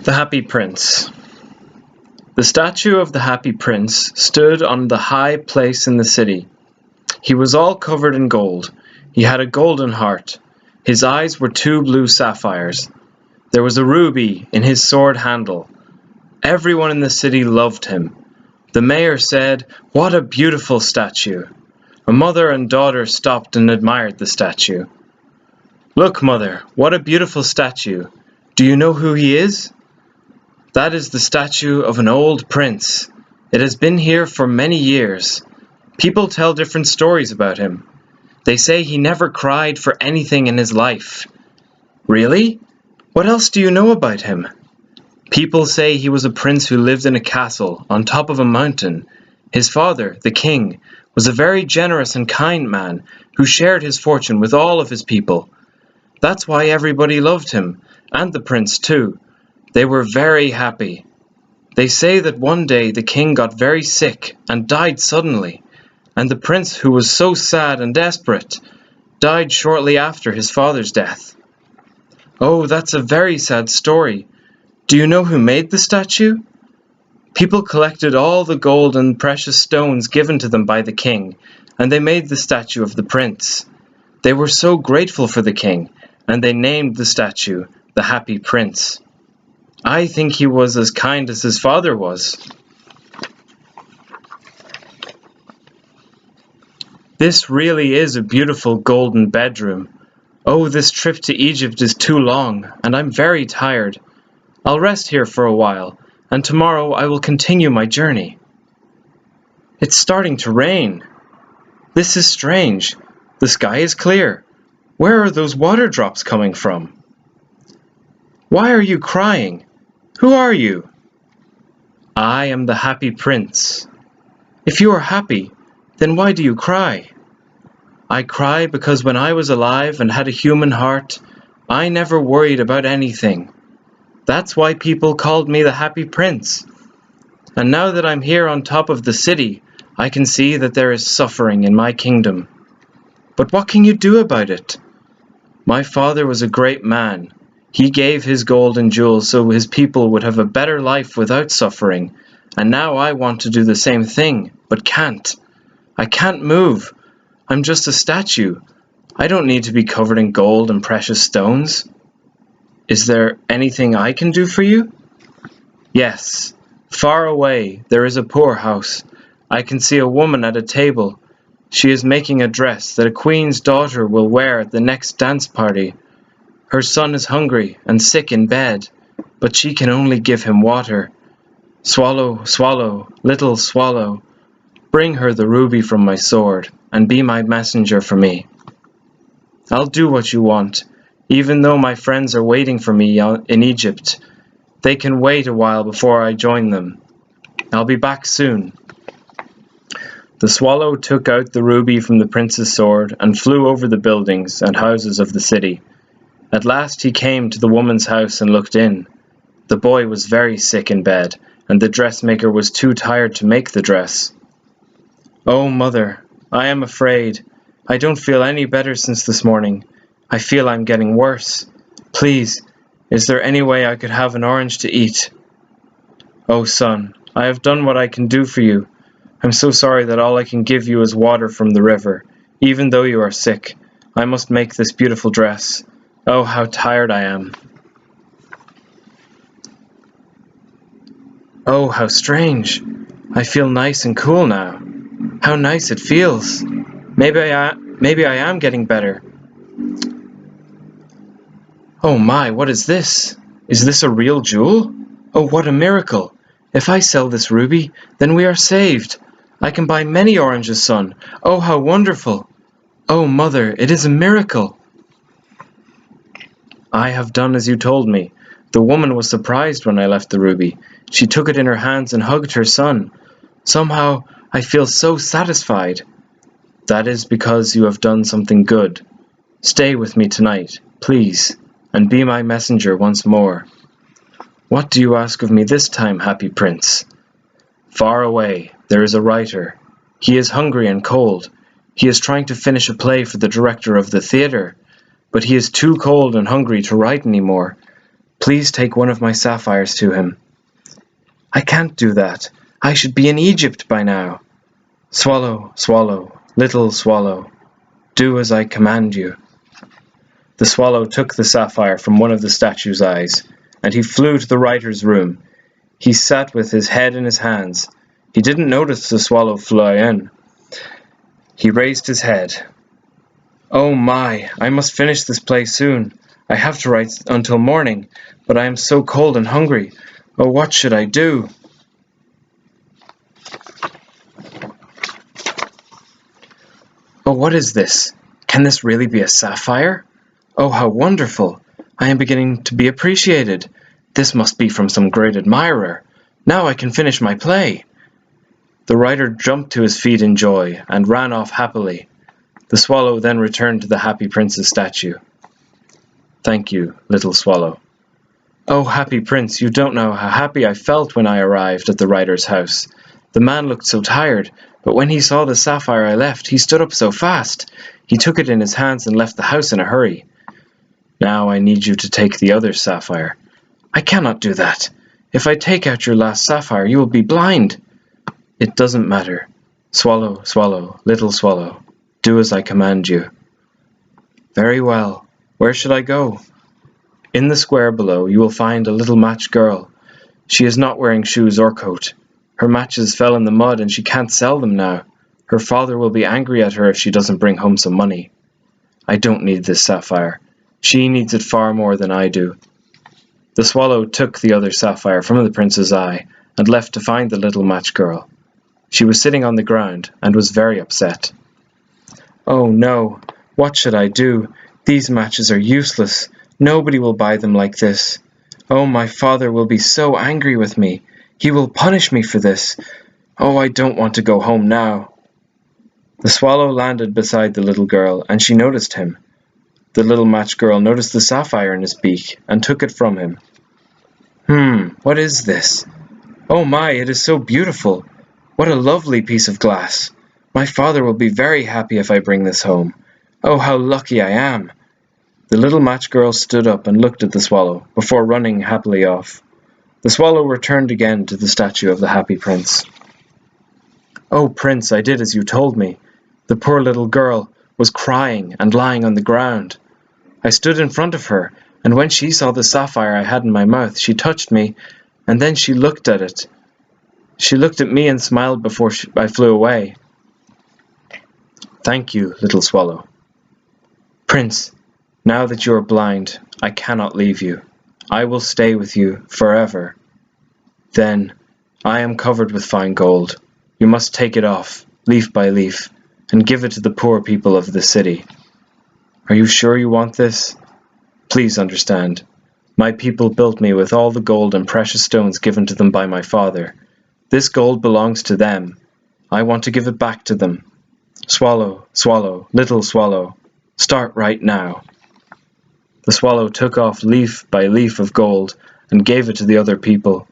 The Happy Prince. The statue of the Happy Prince stood on the high place in the city. He was all covered in gold. He had a golden heart. His eyes were two blue sapphires. There was a ruby in his sword handle. Everyone in the city loved him. The mayor said, "What a beautiful statue!" A mother and daughter stopped and admired the statue. "Look, mother, what a beautiful statue! Do you know who he is?" "That is the statue of an old prince. It has been here for many years. People tell different stories about him. They say he never cried for anything in his life." "Really? What else do you know about him?" "People say he was a prince who lived in a castle on top of a mountain. His father, the king, was a very generous and kind man who shared his fortune with all of his people. That's why everybody loved him, and the prince too. They were very happy. They say that one day the king got very sick and died suddenly, and the prince, who was so sad and desperate, died shortly after his father's death." "Oh, that's a very sad story. Do you know who made the statue?" "People collected all the gold and precious stones given to them by the king, and they made the statue of the prince. They were so grateful for the king, and they named the statue the Happy Prince. I think he was as kind as his father was." "This really is a beautiful golden bedroom. Oh, this trip to Egypt is too long, and I'm very tired. I'll rest here for a while, and tomorrow I will continue my journey." "It's starting to rain. This is strange. The sky is clear. Where are those water drops coming from? Why are you crying? Who are you?" "I am the Happy Prince." "If you are happy, then why do you cry?" "I cry because when I was alive and had a human heart, I never worried about anything. That's why people called me the Happy Prince. And now that I'm here on top of the city, I can see that there is suffering in my kingdom. But what can you do about it? My father was a great man. He gave his gold and jewels so his people would have a better life without suffering, and now I want to do the same thing, but can't. I can't move. I'm just a statue. I don't need to be covered in gold and precious stones. Is there anything I can do for you?" "Yes. Far away, there is a poor house. I can see a woman at a table. She is making a dress that a queen's daughter will wear at the next dance party. Her son is hungry and sick in bed, but she can only give him water. Swallow, swallow, little swallow. Bring her the ruby from my sword, and be my messenger for me. I'll do what you want, even though my friends are waiting for me in Egypt. They can wait a while before I join them. I'll be back soon." The swallow took out the ruby from the prince's sword and flew over the buildings and houses of the city. At last he came to the woman's house and looked in. The boy was very sick in bed, and the dressmaker was too tired to make the dress. "Oh, mother, I am afraid. I don't feel any better since this morning. I feel I'm getting worse. Please, is there any way I could have an orange to eat?" "Oh, son, I have done what I can do for you. I'm so sorry that all I can give you is water from the river. Even though you are sick, I must make this beautiful dress. Oh, how tired I am." "Oh, how strange. I feel nice and cool now. How nice it feels. Maybe I am getting better. Oh my, what is this? Is this a real jewel? Oh, what a miracle. If I sell this ruby, then we are saved. I can buy many oranges, son. Oh, how wonderful. Oh, mother, it is a miracle." "I have done as you told me. The woman was surprised when I left the ruby. She took it in her hands and hugged her son. Somehow, I feel so satisfied." "That is because you have done something good. Stay with me tonight, please, and be my messenger once more." "What do you ask of me this time, Happy Prince?" "Far away, there is a writer. He is hungry and cold. He is trying to finish a play for the director of the theater, but he is too cold and hungry to write any more. Please take one of my sapphires to him." "I can't do that. I should be in Egypt by now." "Swallow, swallow, little swallow, do as I command you." The swallow took the sapphire from one of the statue's eyes, and he flew to the writer's room. He sat with his head in his hands. He didn't notice the swallow fly in. He raised his head. "Oh my, I must finish this play soon. I have to write until morning, but I am so cold and hungry. Oh, what should I do?" "Oh, what is this? Can this really be a sapphire? Oh, how wonderful! I am beginning to be appreciated. This must be from some great admirer. Now I can finish my play." The writer jumped to his feet in joy and ran off happily. The swallow then returned to the Happy Prince's statue. "Thank you, little swallow." "Oh, Happy Prince, you don't know how happy I felt when I arrived at the writer's house. The man looked so tired, but when he saw the sapphire I left, he stood up so fast. He took it in his hands and left the house in a hurry. Now I need you to take the other sapphire." "I cannot do that. If I take out your last sapphire, you will be blind." "It doesn't matter. Swallow, swallow, little swallow, do as I command you." "Very well. Where should I go?" "In the square below you will find a little match girl. She is not wearing shoes or coat. Her matches fell in the mud and she can't sell them now. Her father will be angry at her if she doesn't bring home some money." "I don't need this sapphire. She needs it far more than I do." The swallow took the other sapphire from the prince's eye and left to find the little match girl. She was sitting on the ground and was very upset. "Oh no, what should I do? These matches are useless. Nobody will buy them like this. Oh, my father will be so angry with me. He will punish me for this. Oh, I don't want to go home now." The swallow landed beside the little girl, and she noticed him. The little match girl noticed the sapphire in his beak and took it from him. What is this? Oh my, it is so beautiful. What a lovely piece of glass. My father will be very happy if I bring this home. Oh, how lucky I am." The little match girl stood up and looked at the swallow before running happily off. The swallow returned again to the statue of the Happy Prince. "Oh, Prince, I did as you told me. The poor little girl was crying and lying on the ground. I stood in front of her, and when she saw the sapphire I had in my mouth, she touched me, and then she looked at it. She looked at me and smiled before I flew away." "Thank you, little swallow." "Prince, now that you are blind, I cannot leave you. I will stay with you forever. Then, I am covered with fine gold. You must take it off, leaf by leaf, and give it to the poor people of the city. Are you sure you want this? Please understand. My people built me with all the gold and precious stones given to them by my father. This gold belongs to them. I want to give it back to them. Swallow, swallow, little swallow, start right now." The swallow took off leaf by leaf of gold and gave it to the other people.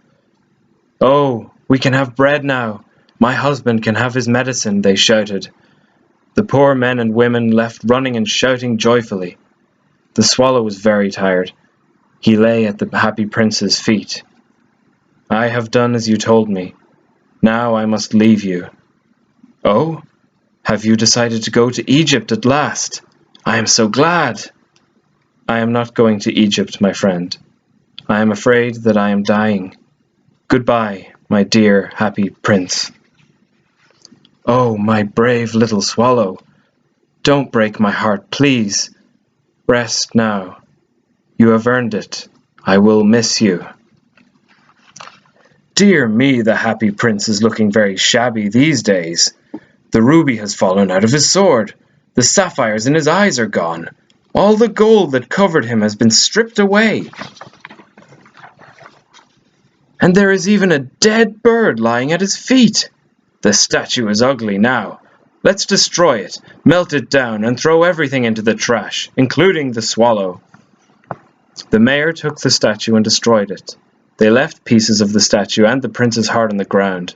"Oh, we can have bread now. My husband can have his medicine," they shouted. The poor men and women left running and shouting joyfully. The swallow was very tired. He lay at the Happy Prince's feet. "I have done as you told me. Now I must leave you." "Oh, have you decided to go to Egypt at last? I am so glad." "I am not going to Egypt, my friend. I am afraid that I am dying. Goodbye, my dear Happy Prince." "Oh, my brave little swallow. Don't break my heart, please. Rest now. You have earned it. I will miss you." "Dear me, the Happy Prince is looking very shabby these days. The ruby has fallen out of his sword. The sapphires in his eyes are gone. All the gold that covered him has been stripped away. And there is even a dead bird lying at his feet. The statue is ugly now. Let's destroy it, melt it down, and throw everything into the trash, including the swallow." The mayor took the statue and destroyed it. They left pieces of the statue and the prince's heart on the ground.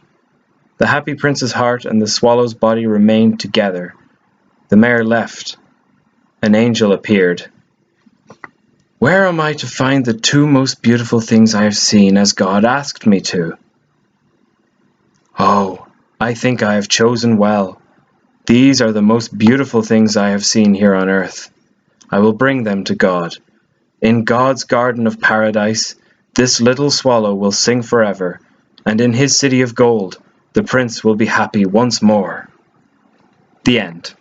The Happy Prince's heart and the swallow's body remained together. The mayor left. An angel appeared. Where am I to find the two most beautiful things I have seen as God asked me to? Oh, I think I have chosen well. These are the most beautiful things I have seen here on earth. I will bring them to God. In God's garden of paradise, this little swallow will sing forever, and in his city of gold, the prince will be happy once more. The end.